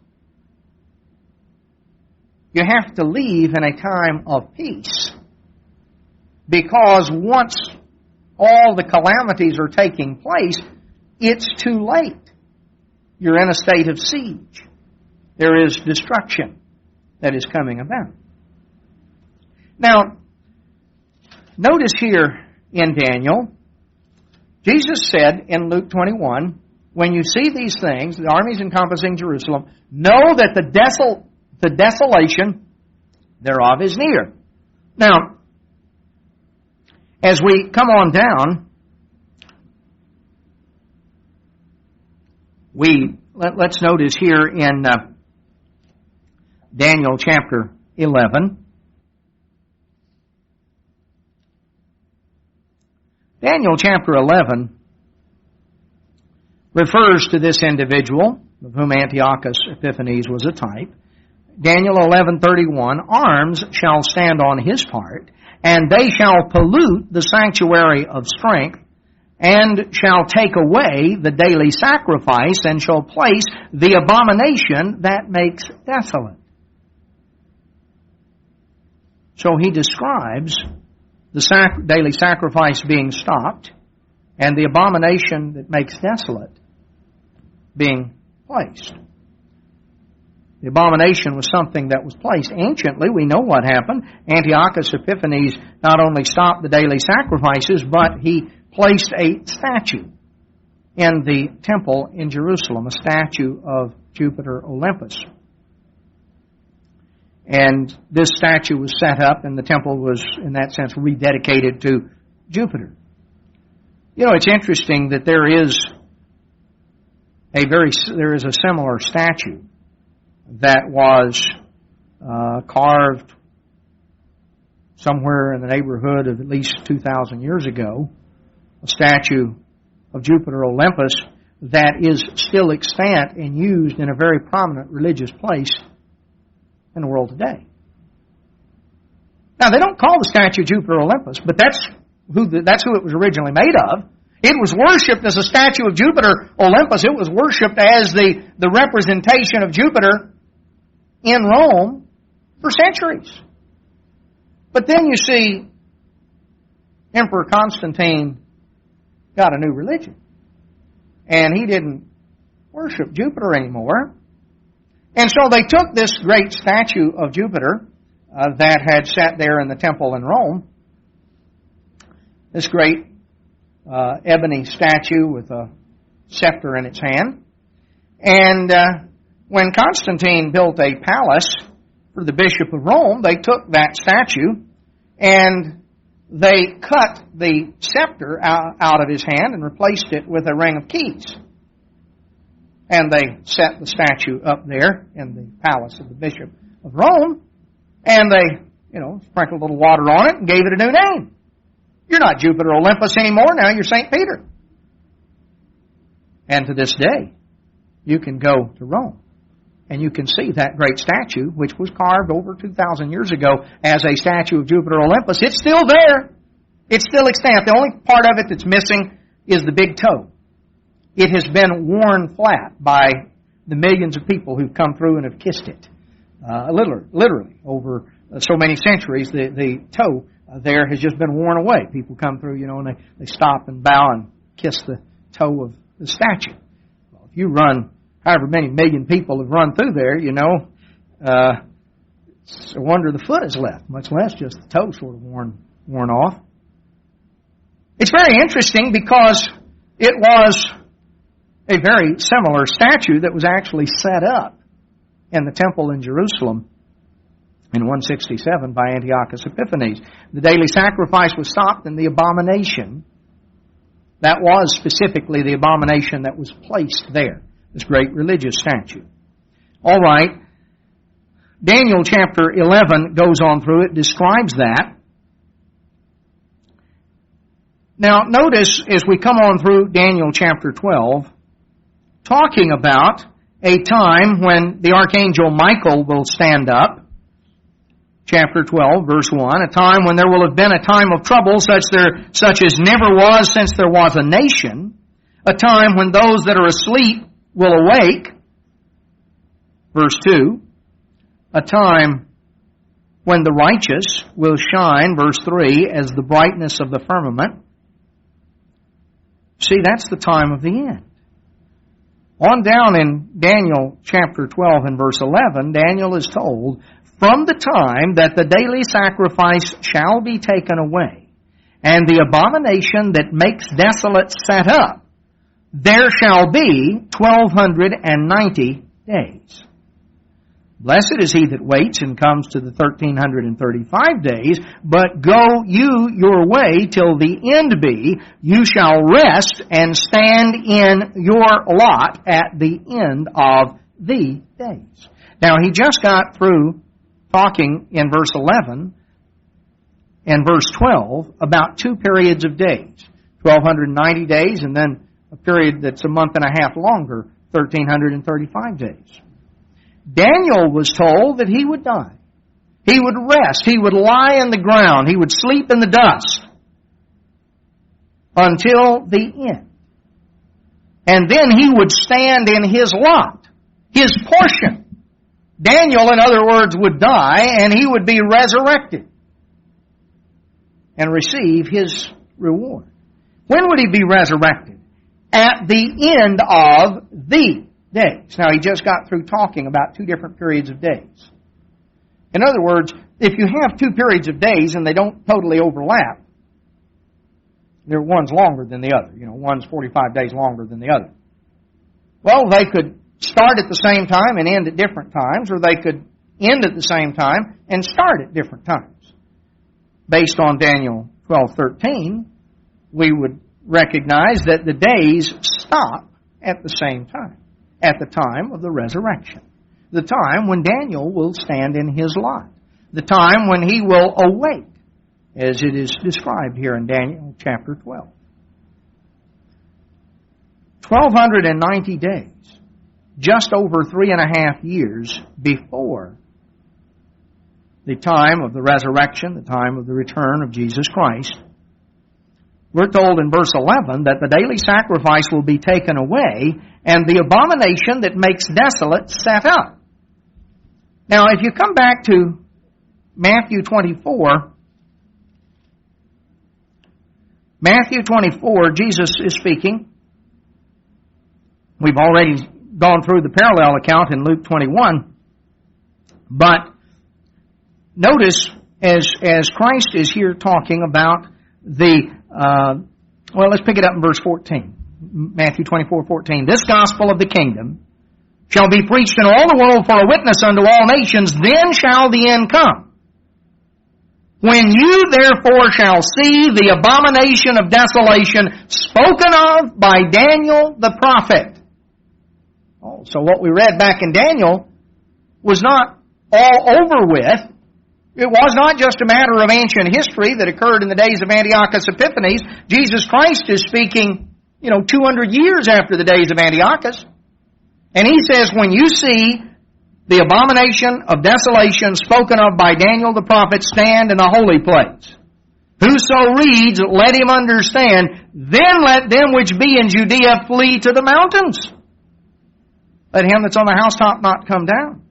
You have to leave in a time of peace. Because once all the calamities are taking place, it's too late. You're in a state of siege. There is destruction that is coming about. Now, notice here in Daniel, Jesus said in Luke 21, when you see these things, the armies encompassing Jerusalem, know that the desolation thereof is near. Now, as we come on down, let's notice here in Daniel chapter 11. Daniel chapter 11 refers to this individual, of whom Antiochus Epiphanes was a type. Daniel 11:31, arms shall stand on his part, and they shall pollute the sanctuary of strength, and shall take away the daily sacrifice, and shall place the abomination that makes desolate. So he describes the daily sacrifice being stopped, and the abomination that makes desolate being placed. The abomination was something that was placed. Anciently, we know what happened. Antiochus Epiphanes not only stopped the daily sacrifices, but he placed a statue in the temple in Jerusalem, a statue of Jupiter Olympus. And this statue was set up, and the temple was, in that sense, rededicated to Jupiter. You know, it's interesting that there is a similar statue that was carved somewhere in the neighborhood of at least 2,000 years ago, a statue of Jupiter Olympus that is still extant and used in a very prominent religious place in the world today. Now, they don't call the statue Jupiter Olympus, but that's who it was originally made of. It was worshipped as a statue of Jupiter Olympus. It was worshipped as the representation of Jupiter in Rome for centuries. But then you see Emperor Constantine got a new religion. And he didn't worship Jupiter anymore. And so they took this great statue of Jupiter that had sat there in the temple in Rome, this great ebony statue with a scepter in its hand. And when Constantine built a palace for the Bishop of Rome, they took that statue and they cut the scepter out of his hand and replaced it with a ring of keys. And they set the statue up there in the palace of the Bishop of Rome, and they, sprinkled a little water on it and gave it a new name. You're not Jupiter Olympus anymore, now you're St. Peter. And to this day, you can go to Rome, and you can see that great statue, which was carved over 2,000 years ago as a statue of Jupiter Olympus. It's still there. It's still extant. The only part of it that's missing is the big toe. It has been worn flat by the millions of people who've come through and have kissed it. Literally, over so many centuries, the toe there has just been worn away. People come through, and they stop and bow and kiss the toe of the statue. Well, if you run, however many million people have run through there, it's a wonder the foot is left, much less just the toe sort of worn off. It's very interesting because it was a very similar statue that was actually set up in the temple in Jerusalem in 167 by Antiochus Epiphanes. The daily sacrifice was stopped, and the abomination, that was specifically the abomination that was placed there, this great religious statue. All right, Daniel chapter 11 goes on through it, describes that. Now, notice as we come on through Daniel chapter 12, talking about a time when the archangel Michael will stand up. Chapter 12, verse 1, a time when there will have been a time of trouble such as never was since there was a nation, a time when those that are asleep will awake. Verse 2, a time when the righteous will shine, verse 3, as the brightness of the firmament. See, that's the time of the end. On down in Daniel chapter 12 and verse 11, Daniel is told, from the time that the daily sacrifice shall be taken away, and the abomination that makes desolate set up, there shall be 1,290 days. Blessed is he that waits and comes to the 1,335 days, but go you your way till the end be, you shall rest and stand in your lot at the end of the days. Now, he just got through talking in verse 11 and verse 12 about two periods of days, 1,290 days, and then a period that's a month and a half longer, 1,335 days. Daniel was told that he would die. He would rest. He would lie in the ground. He would sleep in the dust until the end. And then he would stand in his lot, his portion. Daniel, in other words, would die, and he would be resurrected and receive his reward. When would he be resurrected? At the end of the days. Now, he just got through talking about two different periods of days. In other words, if you have two periods of days and they don't totally overlap, one's longer than the other. One's 45 days longer than the other. Well, they could start at the same time and end at different times, or they could end at the same time and start at different times. Based on Daniel 12:13, we would recognize that the days stop at the same time, at the time of the resurrection, the time when Daniel will stand in his lot, the time when he will awake, as it is described here in Daniel chapter 12. 1,290 days, just over 3.5 years before the time of the resurrection, the time of the return of Jesus Christ. We're told in verse 11 that the daily sacrifice will be taken away and the abomination that makes desolate set up. Now, if you come back to Matthew 24, Jesus is speaking. We've already gone through the parallel account in Luke 21. But notice, as Christ is here talking about let's pick it up in verse 14. Matthew 24:14. This gospel of the kingdom shall be preached in all the world for a witness unto all nations, then shall the end come. When you therefore shall see the abomination of desolation spoken of by Daniel the prophet. Oh, so what we read back in Daniel was not all over with. It was not just a matter of ancient history that occurred in the days of Antiochus Epiphanes. Jesus Christ is speaking, 200 years after the days of Antiochus. And He says, when you see the abomination of desolation spoken of by Daniel the prophet stand in the holy place, whoso reads, let him understand, then let them which be in Judea flee to the mountains. Let him that's on the housetop not come down.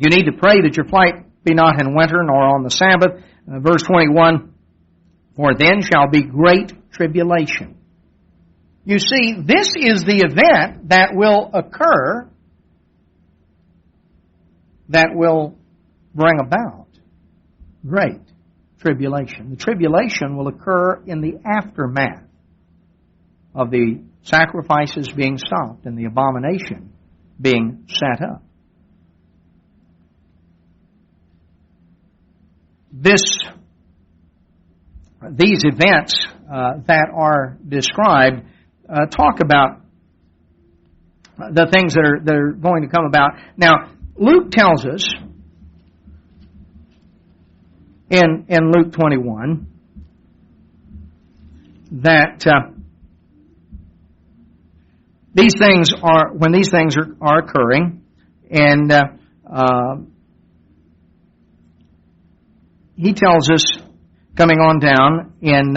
You need to pray that your flight be not in winter nor on the Sabbath. Verse 21, for then shall be great tribulation. You see, this is the event that will occur that will bring about great tribulation. The tribulation will occur in the aftermath of the sacrifices being stopped and the abomination being set up. These events that are described talk about the things that are going to come about. Now, Luke tells us in Luke 21 that these things are occurring, and he tells us, coming on down in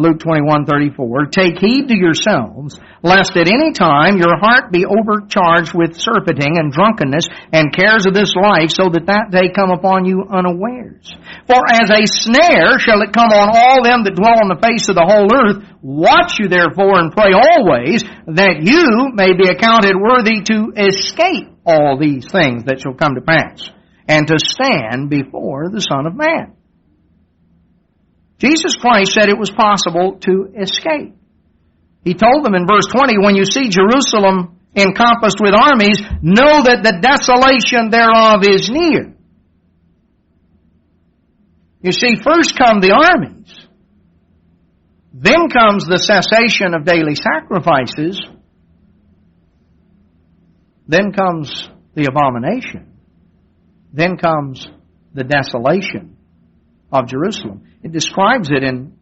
Luke 21:34, take heed to yourselves, lest at any time your heart be overcharged with surfeiting and drunkenness and cares of this life, so that day come upon you unawares. For as a snare shall it come on all them that dwell on the face of the whole earth. Watch you therefore and pray always, that you may be accounted worthy to escape all these things that shall come to pass, and to stand before the Son of Man. Jesus Christ said it was possible to escape. He told them in verse 20, when you see Jerusalem encompassed with armies, know that the desolation thereof is near. You see, first come the armies. Then comes the cessation of daily sacrifices. Then comes the abomination. Then comes the desolation of Jerusalem. It describes it in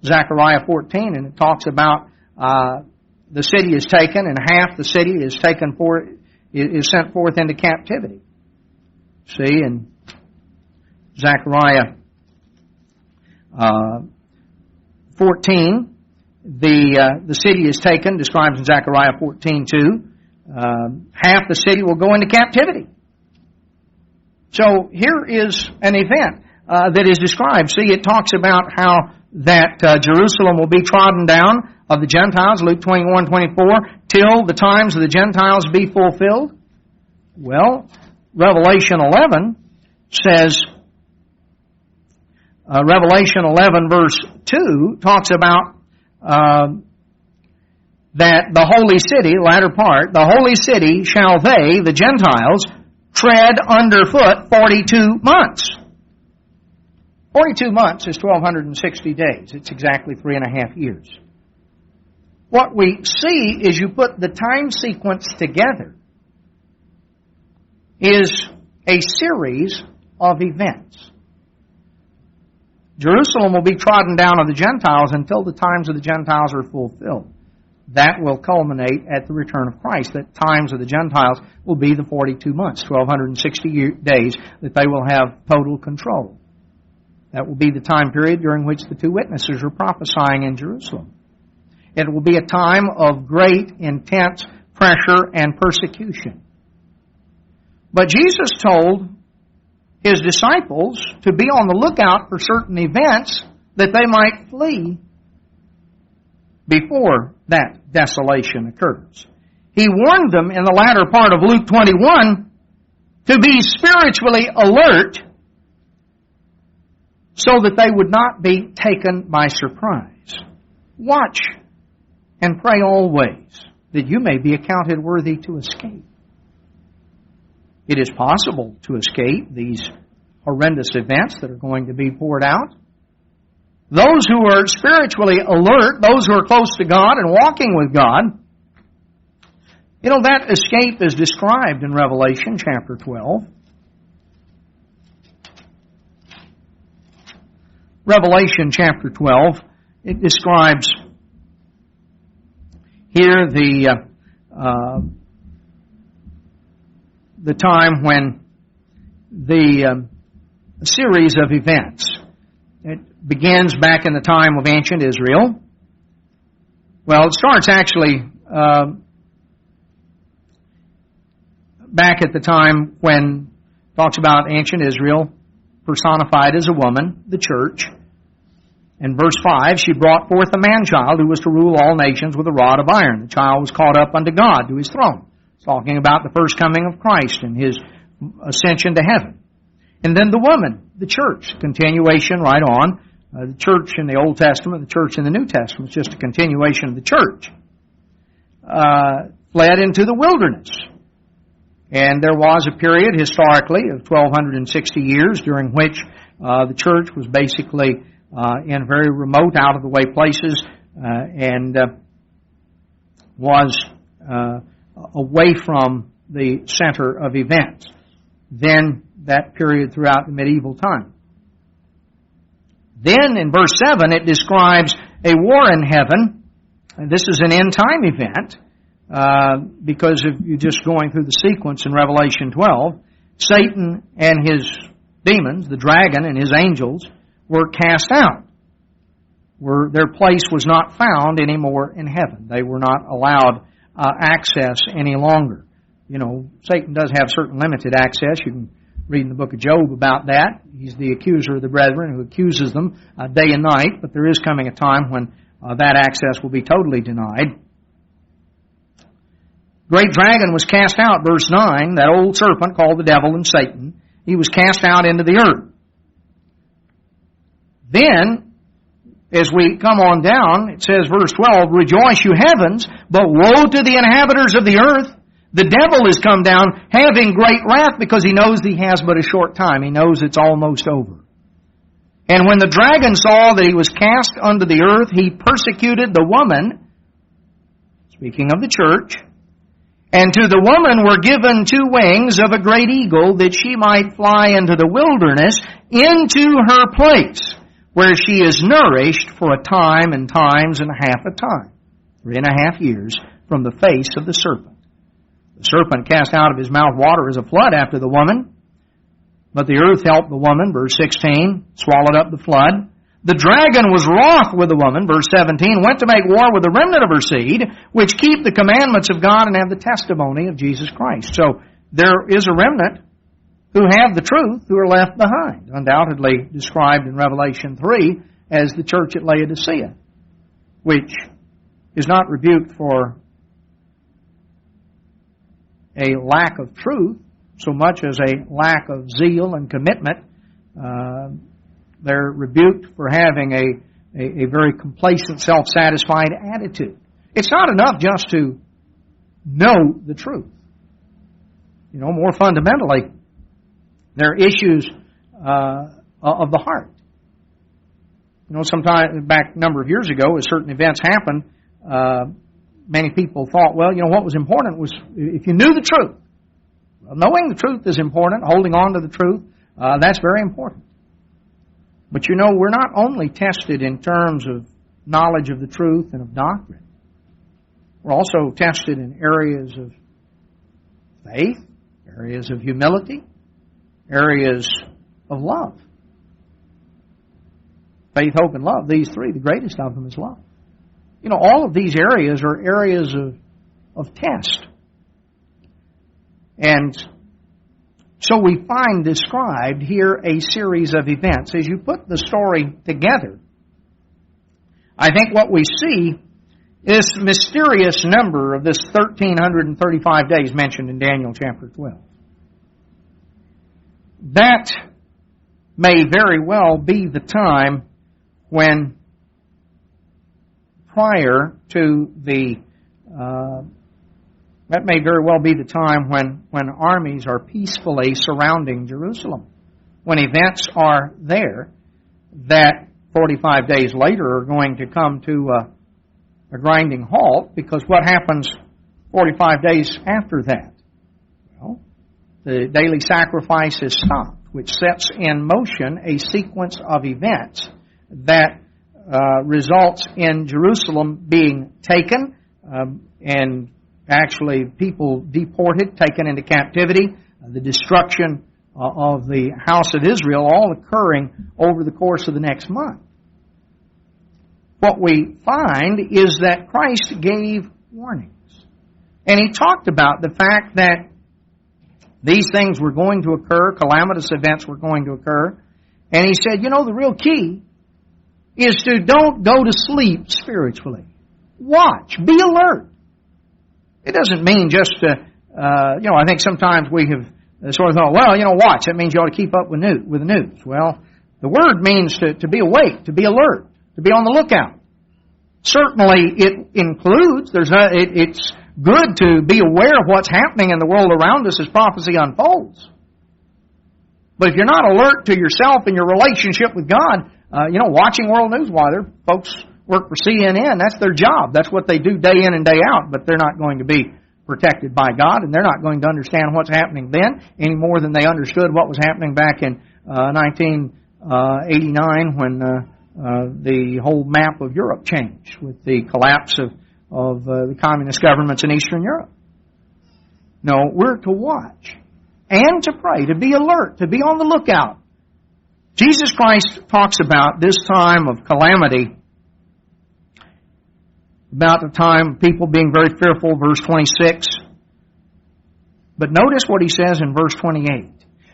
Zechariah 14, and it talks about the city is taken, and half the city is taken for is sent forth into captivity. See, in Zechariah 14, the city is taken, describes in Zechariah 14:2. Half the city will go into captivity. So here is an event that is described. See, it talks about how that Jerusalem will be trodden down of the Gentiles, Luke 21:24, till the times of the Gentiles be fulfilled. Well, Revelation 11 says, Revelation 11 verse 2 talks about that the holy city, latter part, the holy city shall they, the Gentiles, tread underfoot 42 months. 42 months is 1,260 days. It's exactly 3.5 years. What we see is you put the time sequence together is a series of events. Jerusalem will be trodden down of the Gentiles until the times of the Gentiles are fulfilled. That will culminate at the return of Christ. The times of the Gentiles will be the 42 months, 1,260 days that they will have total control. That will be the time period during which the two witnesses are prophesying in Jerusalem. It will be a time of great, intense pressure and persecution. But Jesus told His disciples to be on the lookout for certain events that they might flee before that desolation occurs. He warned them in the latter part of Luke 21 to be spiritually alert so that they would not be taken by surprise. Watch and pray always that you may be accounted worthy to escape. It is possible to escape these horrendous events that are going to be poured out. Those who are spiritually alert, those who are close to God and walking with God, that escape is described in Revelation chapter 12. Revelation chapter 12, it describes here the time when the series of events. It begins back in the time of ancient Israel. Well, it starts actually back at the time when it talks about ancient Israel personified as a woman, the church. In verse 5, she brought forth a man-child who was to rule all nations with a rod of iron. The child was caught up unto God, to his throne. It's talking about the first coming of Christ and his ascension to heaven. And then the woman, the church, continuation right on. The church in the Old Testament, the church in the New Testament, is just a continuation of the church. Fled into the wilderness. And there was a period historically of 1,260 years during which the church was basically in very remote, out-of-the-way places and was away from the center of events. Then that period throughout the medieval time. Then in verse 7 it describes a war in heaven. And this is an end-time event because if you're just going through the sequence in Revelation 12, Satan and his demons, the dragon and his angels, were cast out. Their place was not found anymore in heaven. They were not allowed access any longer. Satan does have certain limited access. You can read in the book of Job about that. He's the accuser of the brethren who accuses them day and night, but there is coming a time when that access will be totally denied. Great dragon was cast out, verse 9, that old serpent called the devil and Satan. He was cast out into the earth. Then, as we come on down, it says, verse 12, Rejoice, you heavens, but woe to the inhabitants of the earth. The devil is come down, having great wrath, because he knows he has but a short time. He knows it's almost over. And when the dragon saw that he was cast unto the earth, he persecuted the woman, speaking of the church, and to the woman were given 2 wings of a great eagle, that she might fly into the wilderness, into her place, where she is nourished for a time and times and half a time, 3.5 years, from the face of the serpent. The serpent cast out of his mouth water as a flood after the woman, but the earth helped the woman, verse 16, swallowed up the flood. The dragon was wroth with the woman, verse 17, went to make war with the remnant of her seed, which keep the commandments of God and have the testimony of Jesus Christ. So there is a remnant who have the truth, who are left behind, undoubtedly described in Revelation 3 as the church at Laodicea, which is not rebuked for a lack of truth so much as a lack of zeal and commitment. They're rebuked for having a very complacent, self-satisfied attitude. It's not enough just to know the truth. More fundamentally, there are issues of the heart. Sometime back a number of years ago, as certain events happened, many people thought, what was important was if you knew the truth. Well, knowing the truth is important. Holding on to the truth, that's very important. But we're not only tested in terms of knowledge of the truth and of doctrine. We're also tested in areas of faith, areas of humility, areas of love. Faith, hope, and love, these 3, the greatest of them is love. All of these areas are areas of test. And so we find described here a series of events. As you put the story together, I think what we see is this mysterious number of this 1,335 days mentioned in Daniel chapter 12. That may very well be the time when, prior to the That may very well be the time when armies are peacefully surrounding Jerusalem, when events are there that 45 days later are going to come to a grinding halt, because what happens 45 days after that? Well, the daily sacrifice is stopped, which sets in motion a sequence of events that results in Jerusalem being taken and actually people deported, taken into captivity, the destruction of the house of Israel, all occurring over the course of the next month. What we find is that Christ gave warnings. And He talked about the fact that these things were going to occur, calamitous events were going to occur. And He said, the real key is to don't go to sleep spiritually. Watch. Be alert. It doesn't mean just to, I think sometimes we have sort of thought, watch. That means you ought to keep up with the news. Well, the word means to be awake, to be alert, to be on the lookout. Certainly it includes, it's good to be aware of what's happening in the world around us as prophecy unfolds. But if you're not alert to yourself and your relationship with God, watching world news, why there folks work for CNN, that's their job. That's what they do day in and day out, but they're not going to be protected by God, and they're not going to understand what's happening then any more than they understood what was happening back in 1989 when the whole map of Europe changed with the collapse of the communist governments in Eastern Europe. No, we're to watch and to pray, to be alert, to be on the lookout. Jesus Christ talks about this time of calamity, about the time of people being very fearful, verse 26. But notice what He says in verse 28.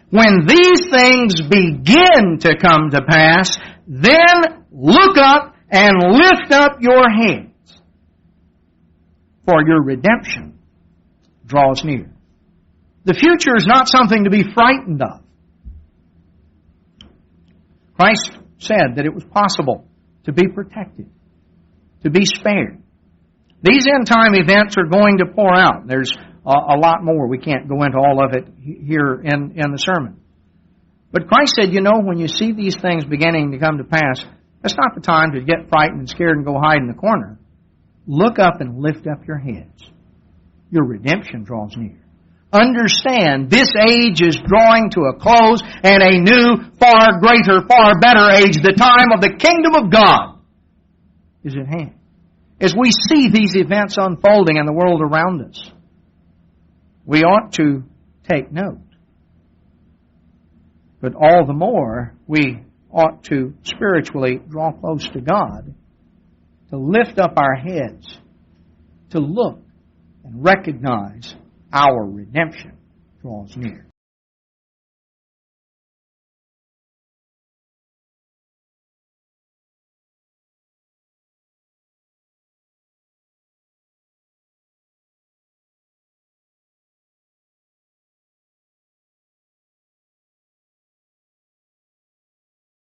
When these things begin to come to pass, then look up and lift up your heads, for your redemption draws near. The future is not something to be frightened of. Christ said that it was possible to be protected, to be spared. These end-time events are going to pour out. There's a lot more. We can't go into all of it here in the sermon. But Christ said, when you see these things beginning to come to pass, that's not the time to get frightened and scared and go hide in the corner. Look up and lift up your heads. Your redemption draws near. Understand, this age is drawing to a close, and a new, far greater, far better age, the time of the kingdom of God, is at hand. As we see these events unfolding in the world around us, we ought to take note. But all the more, we ought to spiritually draw close to God, to lift up our heads, to look and recognize our redemption draws near.